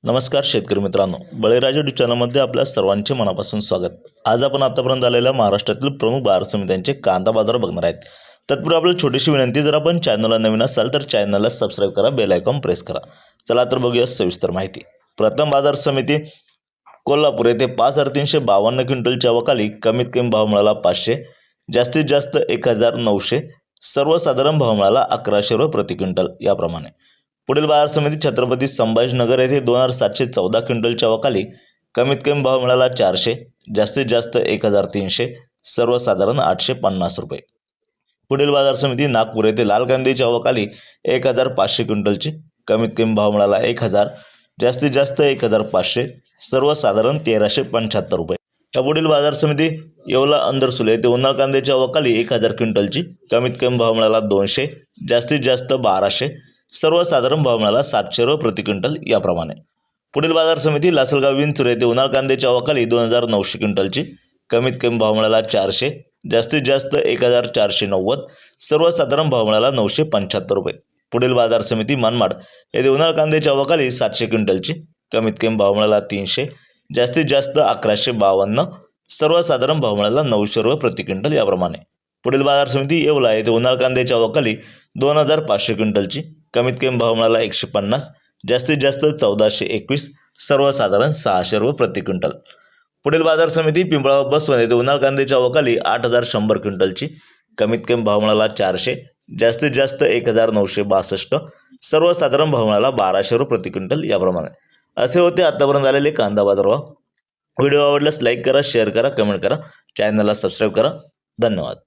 नमस्कार शेतकरी मित्रांनो, बळीराजा यूट्यूब चॅनलमध्ये आपल्या सर्वांचे मनापासून स्वागत। आज आपण आतापर्यंत आलेल्या महाराष्ट्रातील प्रमुख बाजार समित्यांचे कांदा बाजार बघणार आहेत। तत्पूर्वी आपल्याला छोटीशी विनंती, जर आपण चॅनलला नवीन असाल तर चॅनलला सबस्क्राइब करा, बेल आयकॉन प्रेस करा। चला तर बघूया सविस्तर माहिती। प्रथम बाजार समिती कोल्हापूर येथे 5352 क्विंटलच्या अवकाली कमीत कमी भाव मिळाला 500, जास्तीत जास्त 1900, सर्वसाधारण भाव मिळाला 1100 रुपये प्रति क्विंटल याप्रमाणे। पुढील बाजार समिती छत्रपती संभाजीनगर येथे 2714 क्विंटलच्या अवकाली कमीत कमी भाव मिळाला 400, जास्तीत जास्त 1300, सर्वसाधारण 850 रुपये। पुढील बाजार समिती नागपूर येथे लाल कांद्याच्या अवकाली 1500 क्विंटलची कमीत कमी भाव मिळाला 1000, जास्तीत जास्त 1500, सर्वसाधारण 1375 रुपये। या पुढील बाजार समिती येवला अंदरसुले येथे उन्हाळ कांद्याच्या अवकाली 1000 क्विंटलची कमीत कमी भाव मिळाला 200, जास्तीत जास्त 1200, सर्वसाधारण भाव मिळाला 700 रुपये प्रति क्विंटल याप्रमाणे। पुढील बाजार समिती लासलगाव विंचूर येथे उन्हाळ कांद्याच्या अवकाली 2900 क्विंटलची कमीत कमी भाव मिळाला 400, जास्तीत जास्त 1490, सर्वसाधारण भाव मिळाला 975 रुपये। पुढील बाजार समिती मनमाड येथे उन्हाळ कांद्याच्या अवकाली 700 क्विंटलची कमीत कमी भाव मिळाला 300, जास्तीत जास्त 1152, सर्वसाधारण भाव मिळाला 900 रुपये प्रति क्विंटल याप्रमाणे। पुढील बाजार समिती येवला येथे उन्हाळ कांद्याच्या अवकाली 2500 क्विंटलची कमीत कमी भाव मिळाला 150, जास्तीत जास्त 1421, सर्वसाधारण 600 रुपये प्रति क्विंटल। पुढील बाजार समिती पिंपळगाव बसवंत येथे उन्हाळ कांद्याच्या अवकाली 8100 क्विंटलची कमीत कमी भाव मिळाला 400, जास्तीत जास्त 1962, सर्वसाधारण भाव मिळाला 1200 रुपये प्रति क्विंटल याप्रमाणे। असे होते आतापर्यंत आलेले कांदा बाजार भाव। व्हिडिओ आवडल्यास लाईक करा, शेअर करा, कमेंट करा, चॅनलला सबस्क्राइब करा। धन्यवाद।